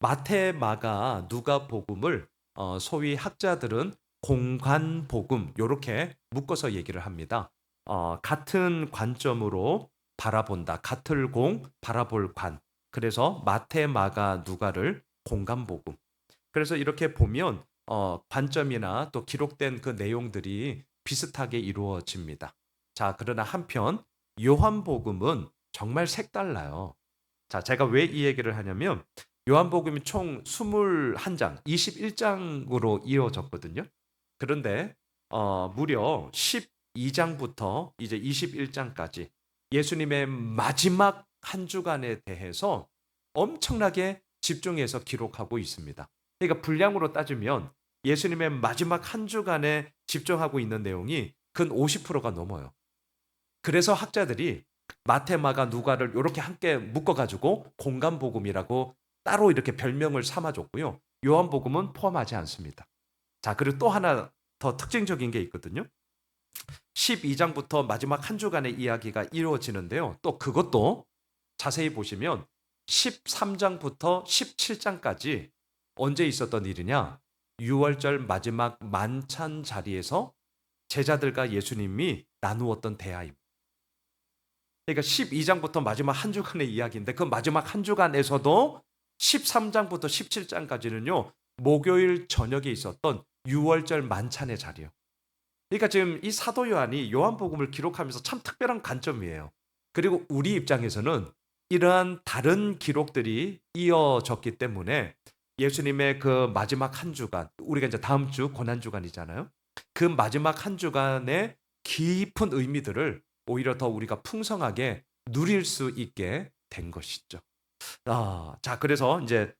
마태, 마가, 누가 복음을 소위 학자들은 공관복음 요렇게 묶어서 얘기를 합니다. 같은 관점으로 바라본다. 같을 공, 바라볼 관. 그래서 마태, 마가, 누가를 공관복음. 그래서 이렇게 보면 관점이나 또 기록된 그 내용들이 비슷하게 이루어집니다. 자, 그러나 한편 요한복음은 정말 색달라요. 자, 제가 왜 이 얘기를 하냐면 요한복음이 총 21장, 21장으로 이어졌거든요. 그런데 무려 12장부터 이제 21장까지 예수님의 마지막 한 주간에 대해서 엄청나게 집중해서 기록하고 있습니다. 그러니까 분량으로 따지면 예수님의 마지막 한 주간에 집중하고 있는 내용이 근 50%가 넘어요. 그래서 학자들이 마테, 마가, 누가를 이렇게 함께 묶어가지고 공간복음이라고 따로 이렇게 별명을 삼아줬고요. 요한복음은 포함하지 않습니다. 자, 그리고 또 하나 더 특징적인 게 있거든요. 12장부터 마지막 한 주간의 이야기가 이루어지는데요. 또 그것도 자세히 보시면 13장부터 17장까지 언제 있었던 일이냐? 6월절 마지막 만찬 자리에서 제자들과 예수님이 나누었던 대화입니다. 그러니까 12장부터 마지막 한 주간의 이야기인데 그 마지막 한 주간에서도 13장부터 17장까지는요. 목요일 저녁에 있었던 6월절 만찬의 자리요. 그러니까 지금 이 사도 요한이 요한복음을 기록하면서 참 특별한 관점이에요. 그리고 우리 입장에서는 이러한 다른 기록들이 이어졌기 때문에 예수님의 그 마지막 한 주간, 우리가 이제 다음 주 고난 주간이잖아요. 그 마지막 한 주간의 깊은 의미들을 오히려 더 우리가 풍성하게 누릴 수 있게 된 것이죠. 자, 그래서 이제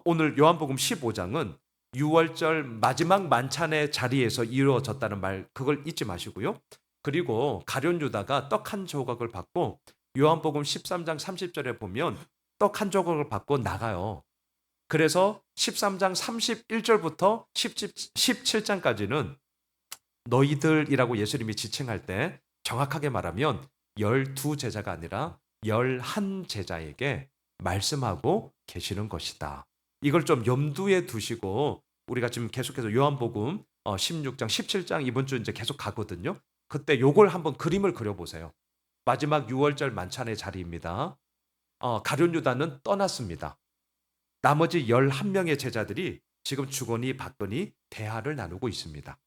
오늘 요한복음 15장은 6월절 마지막 만찬의 자리에서 이루어졌다는 말 그걸 잊지 마시고요. 그리고 가룟 유다가 떡 한 조각을 받고 요한복음 13장 30절에 보면 떡 한 조각을 받고 나가요. 그래서 13장 31절부터 17장까지는 너희들이라고 예수님이 지칭할 때 정확하게 말하면 12 제자가 아니라 11 제자에게 말씀하고 계시는 것이다. 이걸 좀 염두에 두시고 우리가 지금 계속해서 요한복음 16장, 17장 이번 주 이제 계속 가거든요. 그때 요걸 한번 그림을 그려보세요. 마지막 6월절 만찬의 자리입니다. 가룟 유다는 떠났습니다. 나머지 11명의 제자들이 지금 주거니 받거니 대화를 나누고 있습니다.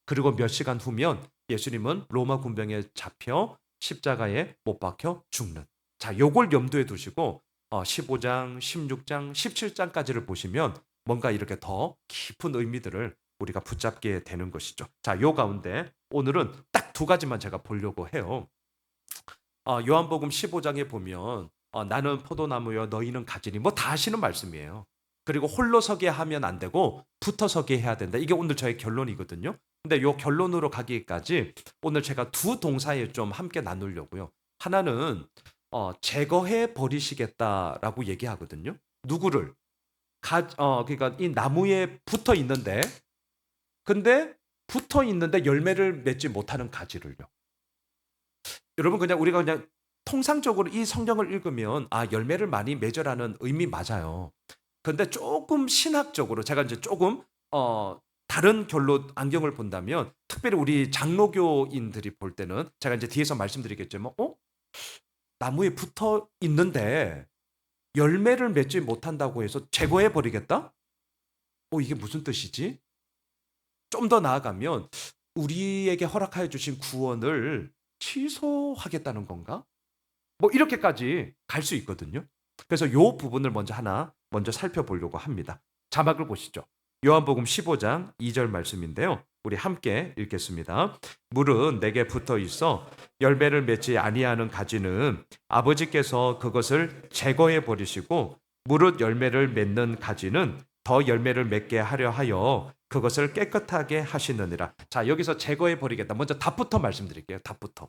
그리고 몇 시간 후면 예수님은 로마 군병에 잡혀 십자가에 못 박혀 죽는. 자, 요걸 염두에 두시고 15장, 16장, 17장까지를 보시면 뭔가 이렇게 더 깊은 의미들을 우리가 붙잡게 되는 것이죠. 자, 요 가운데 오늘은 딱 두 가지만 제가 보려고 해요. 요한복음 15장에 보면 나는 포도나무여 너희는 가지니 뭐 다 하시는 말씀이에요. 그리고 홀로 서게 하면 안 되고 붙어 서게 해야 된다. 이게 오늘 저의 결론이거든요. 근데 요 결론으로 가기까지 오늘 제가 두 동사에 좀 함께 나누려고요. 하나는 제거해 버리시겠다라고 얘기하거든요. 누구를? 그러니까 이 나무에 붙어 있는데 근데 붙어 있는데 열매를 맺지 못하는 가지를요. 여러분 그냥 우리가 그냥 통상적으로 이 성경을 읽으면 열매를 많이 맺으라는 의미 맞아요. 근데 조금 신학적으로 제가 이제 조금 다른 결로 안경을 본다면 특별히 우리 장로교인들이 볼 때는 제가 이제 뒤에서 말씀드리겠지만 나무에 붙어 있는데 열매를 맺지 못한다고 해서 제거해 버리겠다? 이게 무슨 뜻이지? 좀 더 나아가면 우리에게 허락하여 주신 구원을 취소하겠다는 건가? 뭐 이렇게까지 갈 수 있거든요. 그래서 요 부분을 먼저 살펴보려고 합니다. 자막을 보시죠. 요한복음 15장 2절 말씀인데요. 우리 함께 읽겠습니다. 물은 내게 붙어 있어 열매를 맺지 아니하는 가지는 아버지께서 그것을 제거해 버리시고 무릇 열매를 맺는 가지는 더 열매를 맺게 하려 하여 그것을 깨끗하게 하시느니라. 자, 여기서 제거해 버리겠다. 먼저 답부터 말씀드릴게요. 답부터.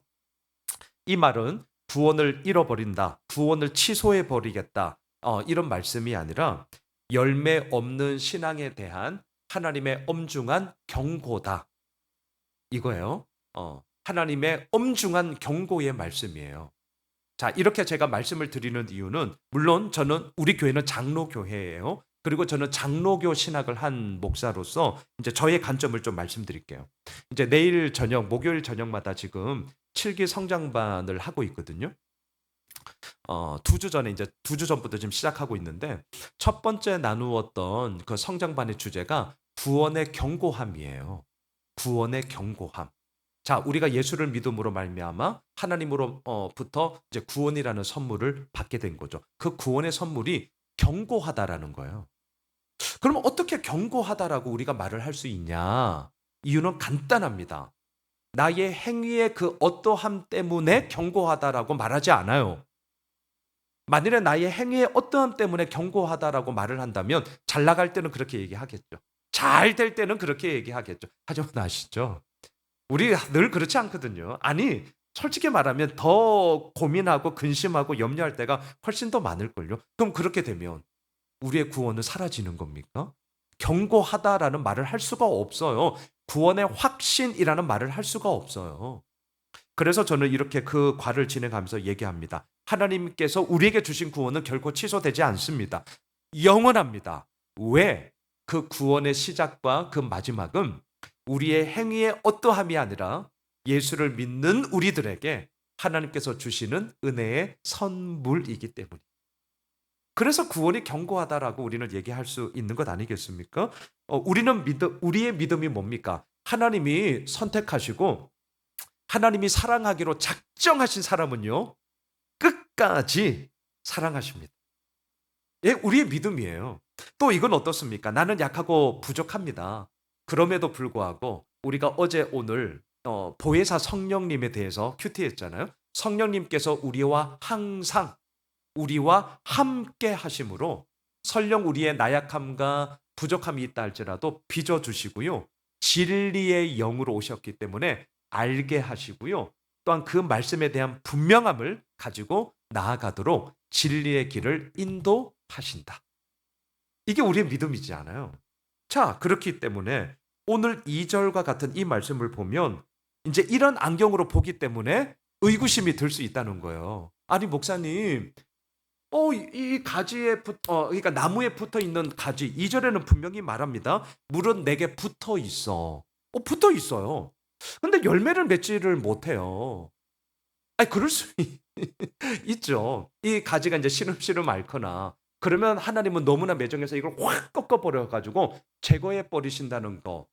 이 말은 구원을 잃어버린다, 구원을 취소해 버리겠다 이런 말씀이 아니라 열매 없는 신앙에 대한 하나님의 엄중한 경고다 이거예요. 하나님의 엄중한 경고의 말씀이에요. 자, 이렇게 제가 말씀을 드리는 이유는 물론 저는 우리 교회는 장로교회예요. 그리고 저는 장로교 신학을 한 목사로서 이제 저의 관점을 좀 말씀드릴게요. 이제 내일 저녁, 목요일 저녁마다 지금 7기 성장반을 하고 있거든요. 2주 전에 이제 2주 전부터 지금 시작하고 있는데 첫 번째 나누었던 그 성장반의 주제가 구원의 경고함이에요. 구원의 경고함. 자, 우리가 예수를 믿음으로 말미암아 하나님으로부터 이제 구원이라는 선물을 받게 된 거죠. 그 구원의 선물이 경고하다라는 거예요. 그럼 어떻게 경고하다라고 우리가 말을 할 수 있냐? 이유는 간단합니다. 나의 행위의 그 어떠함 때문에 경고하다라고 말하지 않아요. 만일에 나의 행위의 어떠함 때문에 경고하다라고 말을 한다면 잘 나갈 때는 그렇게 얘기하겠죠. 잘 될 때는 그렇게 얘기하겠죠. 하지만 아시죠? 우리 늘 그렇지 않거든요. 아니, 솔직히 말하면 더 고민하고 근심하고 염려할 때가 훨씬 더 많을걸요. 그럼 그렇게 되면 우리의 구원은 사라지는 겁니까? 경고하다라는 말을 할 수가 없어요. 구원의 확신이라는 말을 할 수가 없어요. 그래서 저는 이렇게 그 과를 진행하면서 얘기합니다. 하나님께서 우리에게 주신 구원은 결코 취소되지 않습니다. 영원합니다. 왜? 그 구원의 시작과 그 마지막은 우리의 행위의 어떠함이 아니라 예수를 믿는 우리들에게 하나님께서 주시는 은혜의 선물이기 때문입니다. 그래서 구원이 견고하다라고 우리는 얘기할 수 있는 것 아니겠습니까? 우리의 믿음이 뭡니까? 하나님이 선택하시고 하나님이 사랑하기로 작정하신 사람은요, 끝까지 사랑하십니다. 예, 우리의 믿음이에요. 또 이건 어떻습니까? 나는 약하고 부족합니다. 그럼에도 불구하고 우리가 어제 오늘 보혜사 성령님에 대해서 큐티했잖아요. 성령님께서 우리와 함께 하심으로 설령 우리의 나약함과 부족함이 있다 할지라도 빚어주시고요. 진리의 영으로 오셨기 때문에 알게 하시고요. 또한 그 말씀에 대한 분명함을 가지고 나아가도록 진리의 길을 인도하신다. 이게 우리의 믿음이지 않아요. 자, 그렇기 때문에 오늘 2절과 같은 이 말씀을 보면 이제 이런 안경으로 보기 때문에 의구심이 들 수 있다는 거예요. 아니, 목사님, 이 가지에 그러니까 나무에 붙어 있는 가지, 2절에는 분명히 말합니다. 물은 내게 붙어 있어. 붙어 있어요. 근데 열매를 맺지를 못해요. 아니, 그럴 수 있죠. 이 가지가 이제 시름시름 앓거나 그러면 하나님은 너무나 매정해서 이걸 확 꺾어버려 가지고 제거해 버리신다는 거.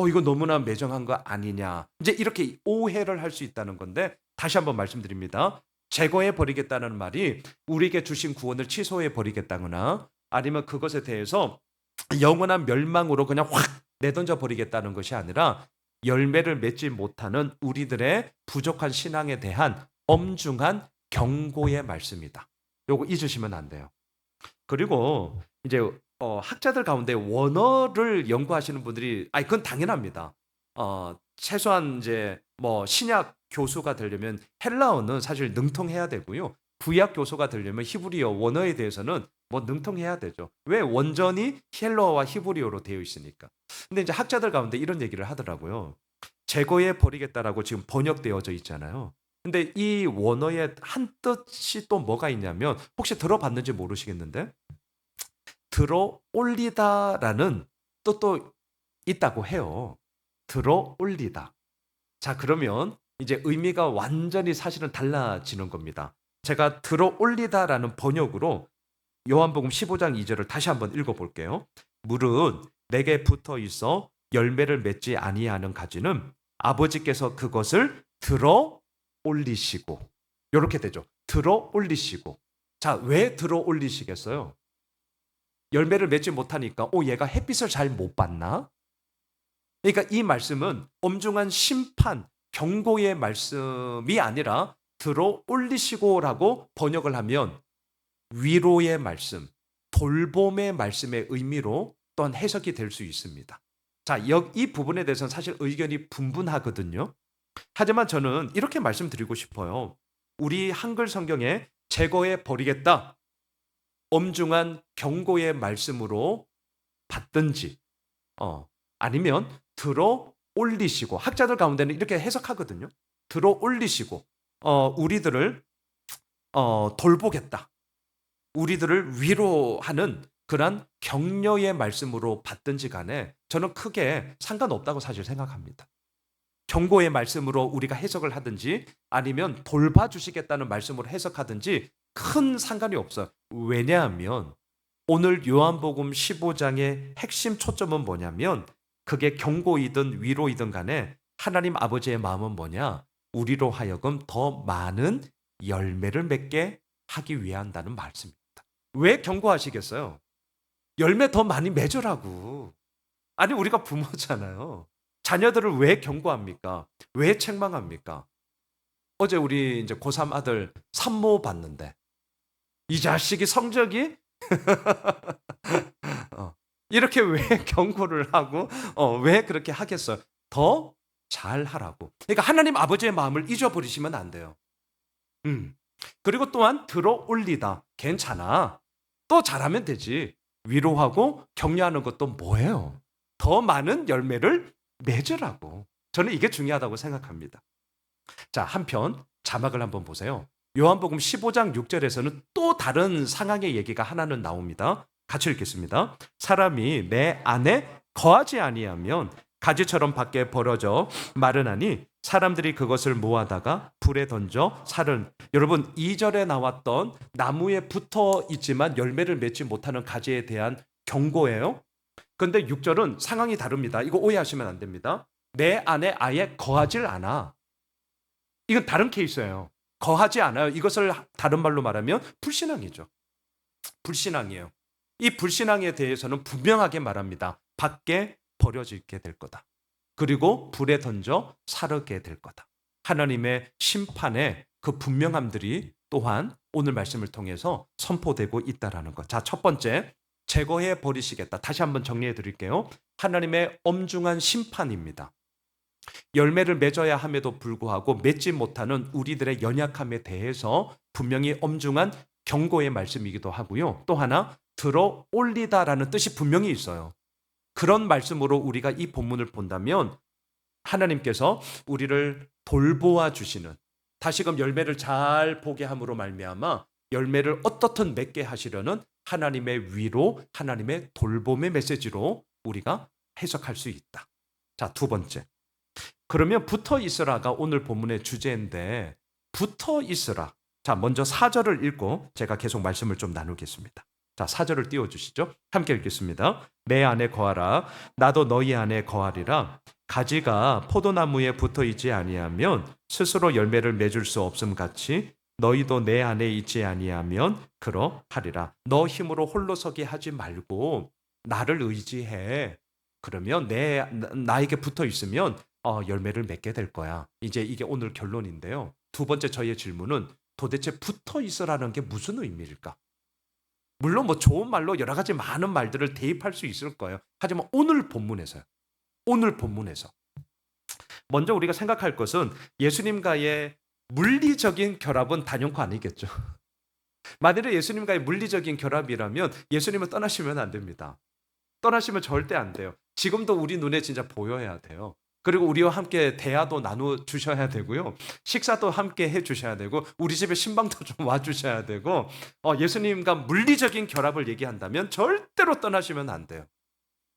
이거 너무나 매정한 거 아니냐. 이제 이렇게 오해를 할 수 있다는 건데 다시 한번 말씀드립니다. 제거해 버리겠다는 말이 우리에게 주신 구원을 취소해 버리겠다거나 아니면 그것에 대해서 영원한 멸망으로 그냥 확 내던져 버리겠다는 것이 아니라 열매를 맺지 못하는 우리들의 부족한 신앙에 대한 엄중한 경고의 말씀이다. 요거 잊으시면 안 돼요. 그리고 이제 학자들 가운데 원어를 연구하시는 분들이 그건 당연합니다. 최소한 이제 뭐 신약 교수가 되려면 헬라어는 사실 능통해야 되고요. 구약 교수가 되려면 히브리어 원어에 대해서는 뭐 능통해야 되죠. 왜? 원전이 헬라어와 히브리어로 되어 있으니까. 근데 이제 학자들 가운데 이런 얘기를 하더라고요. 제거해 버리겠다라고 지금 번역되어져 있잖아요. 근데 이 원어의 한 뜻이 또 뭐가 있냐면 혹시 들어봤는지 모르시겠는데 들어 올리다라는 뜻도 있다고 해요. 들어 올리다. 자, 그러면 이제 의미가 완전히 사실은 달라지는 겁니다. 제가 들어 올리다라는 번역으로 요한복음 15장 2절을 다시 한번 읽어볼게요. 물은 내게 붙어 있어 열매를 맺지 아니하는 가지는 아버지께서 그것을 들어 올리시고, 이렇게 되죠. 들어 올리시고. 자, 왜 들어 올리시겠어요? 열매를 맺지 못하니까 얘가 햇빛을 잘 못 받나? 그러니까 이 말씀은 엄중한 심판, 경고의 말씀이 아니라 들어 올리시고라고 번역을 하면 위로의 말씀, 돌봄의 말씀의 의미로 또한 해석이 될 수 있습니다. 자, 이 부분에 대해서는 사실 의견이 분분하거든요. 하지만 저는 이렇게 말씀드리고 싶어요. 우리 한글 성경에 제거해 버리겠다. 엄중한 경고의 말씀으로 받든지, 아니면 들어 올리시고, 학자들 가운데는 이렇게 해석하거든요. 들어 올리시고, 우리들을 돌보겠다. 우리들을 위로하는 그런 격려의 말씀으로 받든지 간에 저는 크게 상관없다고 사실 생각합니다. 경고의 말씀으로 우리가 해석을 하든지 아니면 돌봐주시겠다는 말씀으로 해석하든지 큰 상관이 없어요. 왜냐하면 오늘 요한복음 15장의 핵심 초점은 뭐냐면 그게 경고이든 위로이든 간에 하나님 아버지의 마음은 뭐냐? 우리로 하여금 더 많은 열매를 맺게 하기 위한다는 말씀입니다. 왜 경고하시겠어요? 열매 더 많이 맺으라고. 아니 우리가 부모잖아요. 자녀들을 왜 경고합니까? 왜 책망합니까? 어제 우리 이제 고3 아들 산모 봤는데 이 자식이 성적이 이렇게 왜 경고를 하고 왜 그렇게 하겠어요? 더 잘하라고. 그러니까 하나님 아버지의 마음을 잊어버리시면 안 돼요. 그리고 또한 들어 올리다. 괜찮아. 또 잘하면 되지. 위로하고 격려하는 것도 뭐예요? 더 많은 열매를 맺으라고. 저는 이게 중요하다고 생각합니다. 자, 한편 자막을 한번 보세요. 요한복음 15장 6절에서는 또 다른 상황의 얘기가 하나는 나옵니다. 같이 읽겠습니다. 사람이 내 안에 거하지 아니하면 가지처럼 밖에 벌어져 마르나니 사람들이 그것을 모아다가 불에 던져 살은. 여러분 2절에 나왔던 나무에 붙어 있지만 열매를 맺지 못하는 가지에 대한 경고예요. 그런데 6절은 상황이 다릅니다. 이거 오해하시면 안 됩니다. 내 안에 아예 거하질 않아. 이건 다른 케이스예요. 거하지 않아요. 이것을 다른 말로 말하면 불신앙이죠. 불신앙이에요. 이 불신앙에 대해서는 분명하게 말합니다. 밖에 버려지게 될 거다. 그리고 불에 던져 사르게 될 거다. 하나님의 심판의 그 분명함들이 또한 오늘 말씀을 통해서 선포되고 있다라는 것. 자, 첫 번째, 제거해 버리시겠다. 다시 한번 정리해 드릴게요. 하나님의 엄중한 심판입니다. 열매를 맺어야 함에도 불구하고 맺지 못하는 우리들의 연약함에 대해서 분명히 엄중한 경고의 말씀이기도 하고요. 또 하나, 들어 올리다라는 뜻이 분명히 있어요. 그런 말씀으로 우리가 이 본문을 본다면 하나님께서 우리를 돌보아 주시는, 다시금 열매를 잘 보게 함으로 말미암아 열매를 어떻든 맺게 하시려는 하나님의 위로, 하나님의 돌봄의 메시지로 우리가 해석할 수 있다. 자, 두 번째. 그러면 붙어 있으라가 오늘 본문의 주제인데 붙어 있으라. 자, 먼저 4절을 읽고 제가 계속 말씀을 좀 나누겠습니다. 자, 4절을 띄워주시죠. 함께 읽겠습니다. 내 안에 거하라. 나도 너희 안에 거하리라. 가지가 포도나무에 붙어 있지 아니하면 스스로 열매를 맺을 수 없음 같이 너희도 내 안에 있지 아니하면 그러하리라. 너 힘으로 홀로 서게 하지 말고 나를 의지해. 그러면 나에게 붙어 있으면 열매를 맺게 될 거야. 이제 이게 오늘 결론인데요. 두 번째 저희의 질문은 도대체 붙어 있으라는 게 무슨 의미일까? 물론 뭐 좋은 말로 여러 가지 많은 말들을 대입할 수 있을 거예요. 하지만 오늘 본문에서요. 오늘 본문에서 먼저 우리가 생각할 것은 예수님과의 물리적인 결합은 단연코 아니겠죠. 만일에 예수님과의 물리적인 결합이라면 예수님은 떠나시면 안 됩니다. 떠나시면 절대 안 돼요. 지금도 우리 눈에 진짜 보여야 돼요. 그리고 우리와 함께 대화도 나눠 주셔야 되고요. 식사도 함께 해 주셔야 되고 우리 집에 신방도 좀 와 주셔야 되고 예수님과 물리적인 결합을 얘기한다면 절대로 떠나시면 안 돼요.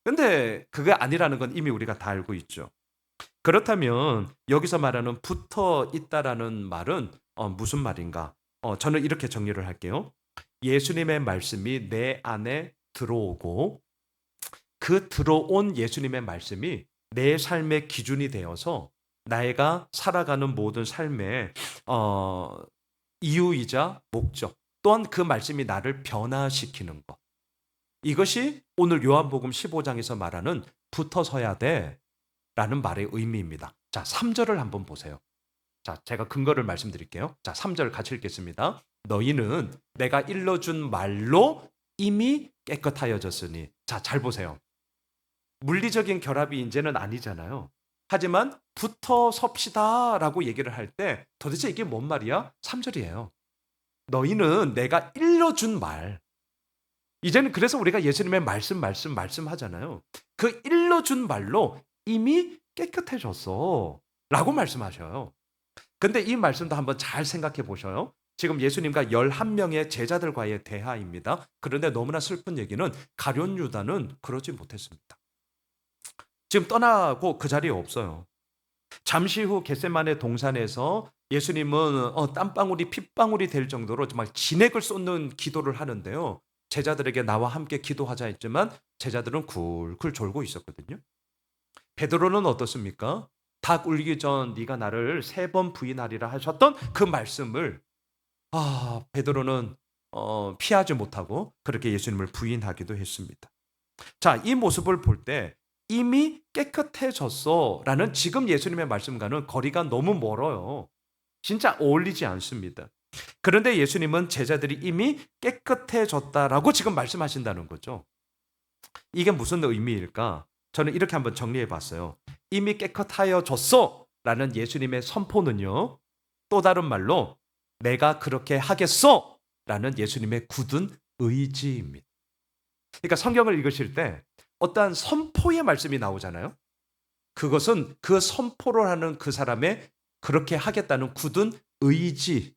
근데 그게 아니라는 건 이미 우리가 다 알고 있죠. 그렇다면 여기서 말하는 붙어 있다라는 말은 무슨 말인가? 저는 이렇게 정리를 할게요. 예수님의 말씀이 내 안에 들어오고 그 들어온 예수님의 말씀이 내 삶의 기준이 되어서 내가 살아가는 모든 삶의 이유이자 목적, 또한 그 말씀이 나를 변화시키는 것. 이것이 오늘 요한복음 15장에서 말하는 붙어서야 돼 라는 말의 의미입니다. 자, 3절을 한번 보세요. 자, 제가 근거를 말씀드릴게요. 자, 3절 같이 읽겠습니다. 너희는 내가 일러준 말로 이미 깨끗하여졌으니. 자, 잘 보세요. 물리적인 결합이 이제는 아니잖아요. 하지만 붙어 섭시다 라고 얘기를 할 때 도대체 이게 뭔 말이야? 3절이에요. 너희는 내가 일러준 말. 이제는 그래서 우리가 예수님의 말씀하잖아요. 그 일러준 말로 이미 깨끗해졌어 라고 말씀하셔요. 근데 이 말씀도 한번 잘 생각해 보셔요. 지금 예수님과 11명의 제자들과의 대화입니다. 그런데 너무나 슬픈 얘기는 가룟 유다는 그러지 못했습니다. 지금 떠나고 그 자리에 없어요. 잠시 후 겟세마네 동산에서 예수님은 땀방울이 핏방울이 될 정도로 정말 진액을 쏟는 기도를 하는데요. 제자들에게 나와 함께 기도하자 했지만 제자들은 굴굴 졸고 있었거든요. 베드로는 어떻습니까? 닭 울기 전 네가 나를 3번 부인하리라 하셨던 그 말씀을 베드로는 피하지 못하고 그렇게 예수님을 부인하기도 했습니다. 자, 이 모습을 볼 때 이미 깨끗해졌어라는 지금 예수님의 말씀과는 거리가 너무 멀어요. 진짜 어울리지 않습니다. 그런데 예수님은 제자들이 이미 깨끗해졌다라고 지금 말씀하신다는 거죠. 이게 무슨 의미일까? 저는 이렇게 한번 정리해 봤어요. 이미 깨끗하여졌어 라는 예수님의 선포는요, 또 다른 말로 내가 그렇게 하겠어 라는 예수님의 굳은 의지입니다. 그러니까 성경을 읽으실 때 어떠한 선포의 말씀이 나오잖아요. 그것은 그 선포를 하는 그 사람의 그렇게 하겠다는 굳은 의지,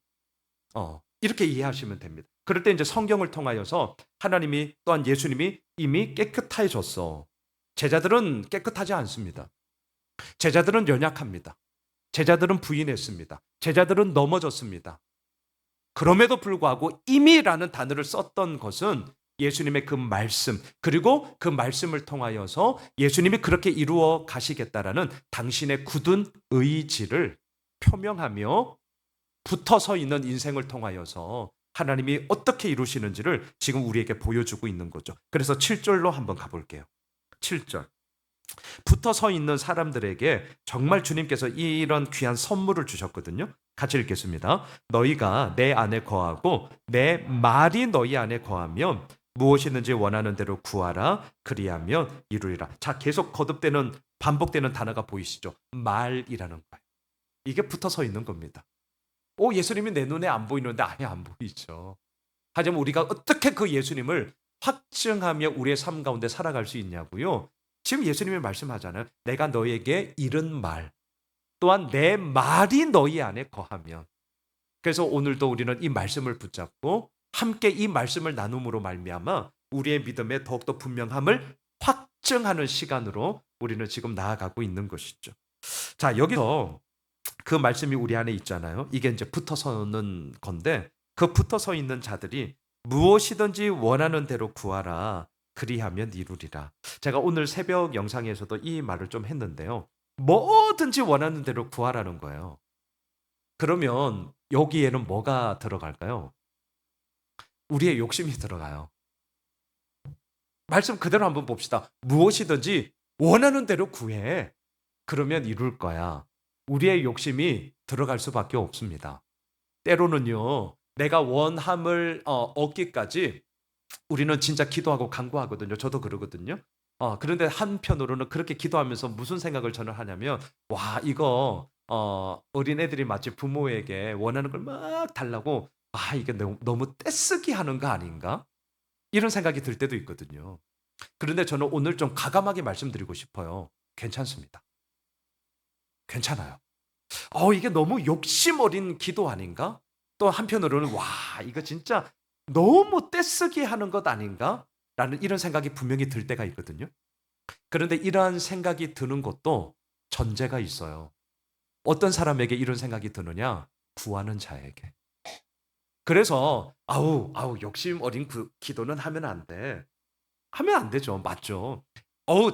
이렇게 이해하시면 됩니다. 그럴 때 이제 성경을 통하여서 하나님이 또한 예수님이 이미 깨끗해졌어. 제자들은 깨끗하지 않습니다. 제자들은 연약합니다. 제자들은 부인했습니다. 제자들은 넘어졌습니다. 그럼에도 불구하고 이미라는 단어를 썼던 것은 예수님의 그 말씀, 그리고 그 말씀을 통하여서 예수님이 그렇게 이루어 가시겠다라는 당신의 굳은 의지를 표명하며 붙어 서 있는 인생을 통하여서 하나님이 어떻게 이루시는지를 지금 우리에게 보여주고 있는 거죠. 그래서 7절로 한번 가볼게요. 7절. 붙어 서 있는 사람들에게 정말 주님께서 이런 귀한 선물을 주셨거든요. 같이 읽겠습니다. 너희가 내 안에 거하고 내 말이 너희 안에 거하면 무엇이든지 원하는 대로 구하라. 그리하면 이루리라. 자, 계속 거듭되는 반복되는 단어가 보이시죠? 말이라는 거예요. 이게 붙어 서 있는 겁니다. 예수님이 내 눈에 안 보이는데 아예 안 보이죠. 하지만 우리가 어떻게 그 예수님을 확증하며 우리의 삶 가운데 살아갈 수 있냐고요. 지금 예수님이 말씀하잖아요. 내가 너에게 이른 말, 또한 내 말이 너희 안에 거하면. 그래서 오늘도 우리는 이 말씀을 붙잡고 함께 이 말씀을 나눔으로 말미암아 우리의 믿음의 더욱더 분명함을 확증하는 시간으로 우리는 지금 나아가고 있는 것이죠. 자, 여기서 그 말씀이 우리 안에 있잖아요. 이게 이제 붙어 서는 건데 그 붙어 서 있는 자들이 무엇이든지 원하는 대로 구하라. 그리하면 이루리라. 제가 오늘 새벽 영상에서도 이 말을 좀 했는데요. 뭐든지 원하는 대로 구하라는 거예요. 그러면 여기에는 뭐가 들어갈까요? 우리의 욕심이 들어가요. 말씀 그대로 한번 봅시다. 무엇이든지 원하는 대로 구해. 그러면 이룰 거야. 우리의 욕심이 들어갈 수밖에 없습니다. 때로는요, 내가 원함을 얻기까지 우리는 진짜 기도하고 간구하거든요. 저도 그러거든요. 그런데 한편으로는 그렇게 기도하면서 무슨 생각을 저는 하냐면, 와, 이거 어린애들이 마치 부모에게 원하는 걸 막 달라고, 이게 너무 떼쓰기 하는 거 아닌가? 이런 생각이 들 때도 있거든요. 그런데 저는 오늘 좀 가감하게 말씀드리고 싶어요. 괜찮습니다. 괜찮아요. 이게 너무 욕심 어린 기도 아닌가? 또 한편으로는 와, 이거 진짜 너무 떼쓰기 하는 것 아닌가? 라는 이런 생각이 분명히 들 때가 있거든요. 그런데 이러한 생각이 드는 것도 전제가 있어요. 어떤 사람에게 이런 생각이 드느냐? 구하는 자에게. 그래서 욕심 어린 기도는 하면 안 돼. 하면 안 되죠. 맞죠.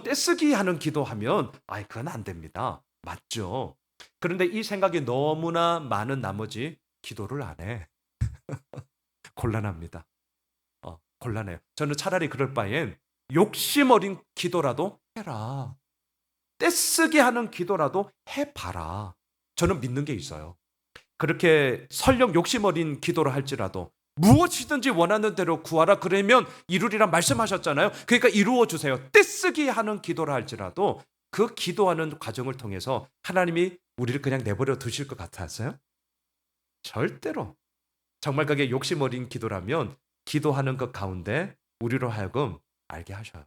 떼쓰기 하는 기도하면 그건 안 됩니다. 맞죠. 그런데 이 생각이 너무나 많은 나머지 기도를 안 해. 곤란합니다. 곤란해요. 저는 차라리 그럴 바엔 욕심 어린 기도라도 해라. 떼쓰기 하는 기도라도 해봐라. 저는 믿는 게 있어요. 그렇게 설령 욕심 어린 기도를 할지라도 무엇이든지 원하는 대로 구하라 그러면 이루리라 말씀하셨잖아요. 그러니까 이루어 주세요. 떼쓰기 하는 기도를 할지라도 그 기도하는 과정을 통해서 하나님이 우리를 그냥 내버려 두실 것 같았어요? 절대로. 정말 그게 욕심 어린 기도라면 기도하는 것 가운데 우리로 하여금 알게 하셔요.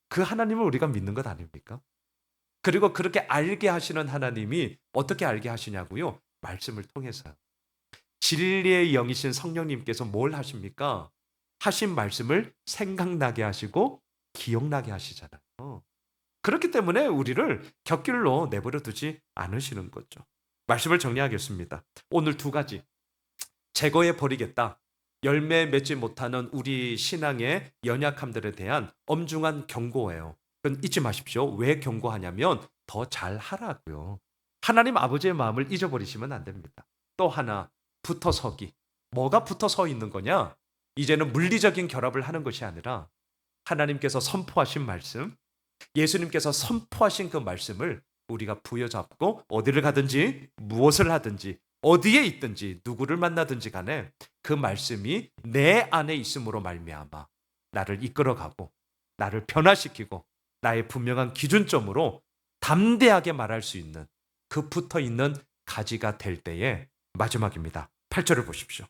그 하나님을 우리가 믿는 것 아닙니까? 그리고 그렇게 알게 하시는 하나님이 어떻게 알게 하시냐고요? 말씀을 통해서요. 진리의 영이신 성령님께서 뭘 하십니까? 하신 말씀을 생각나게 하시고 기억나게 하시잖아요. 그렇기 때문에 우리를 곁길로 내버려 두지 않으시는 거죠. 말씀을 정리하겠습니다. 오늘 두 가지. 제거해 버리겠다. 열매 맺지 못하는 우리 신앙의 연약함들에 대한 엄중한 경고예요. 그건 잊지 마십시오. 왜 경고하냐면 더 잘하라고요. 하나님 아버지의 마음을 잊어버리시면 안 됩니다. 또 하나, 붙어서기. 뭐가 붙어서 있는 거냐? 이제는 물리적인 결합을 하는 것이 아니라 하나님께서 선포하신 말씀, 예수님께서 선포하신 그 말씀을 우리가 부여잡고 어디를 가든지 무엇을 하든지 어디에 있든지 누구를 만나든지 간에 그 말씀이 내 안에 있음으로 말미암아 나를 이끌어가고 나를 변화시키고 나의 분명한 기준점으로 담대하게 말할 수 있는 그 붙어있는 가지가 될 때에 마지막입니다. 8절을 보십시오.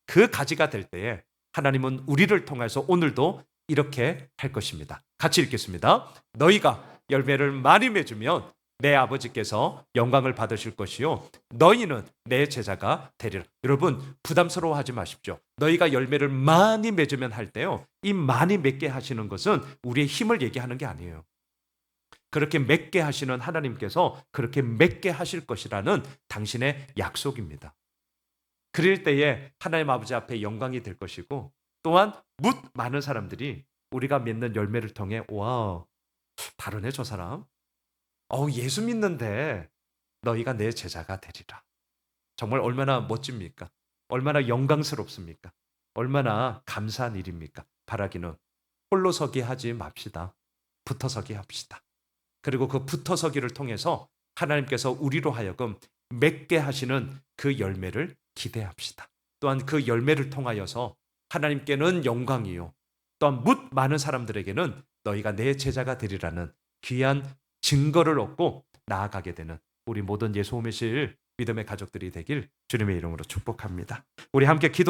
그 가지가 될 때에 하나님은 우리를 통해서 오늘도 이렇게 할 것입니다. 같이 읽겠습니다. 너희가 열매를 많이 맺으면 내 아버지께서 영광을 받으실 것이요 너희는 내 제자가 되리라. 여러분 부담스러워하지 마십시오. 너희가 열매를 많이 맺으면 할 때요, 이 많이 맺게 하시는 것은 우리의 힘을 얘기하는 게 아니에요. 그렇게 맺게 하시는 하나님께서 그렇게 맺게 하실 것이라는 당신의 약속입니다. 그럴 때에 하나님 아버지 앞에 영광이 될 것이고, 또한 묻 많은 사람들이 우리가 맺는 열매를 통해 와, 다르네 저 사람. 예수 믿는데 너희가 내 제자가 되리라. 정말 얼마나 멋집니까? 얼마나 영광스럽습니까? 얼마나 감사한 일입니까? 바라기는 홀로서기 하지 맙시다. 붙어서기 합시다. 그리고 그 붙어서기를 통해서 하나님께서 우리로 하여금 맺게 하시는 그 열매를 기대합시다. 또한 그 열매를 통하여서 하나님께는 영광이요, 또한 묻 많은 사람들에게는 너희가 내 제자가 되리라는 귀한 증거를 얻고 나아가게 되는 우리 모든 예수 오매실 믿음의 가족들이 되길 주님의 이름으로 축복합니다. 우리 함께 기도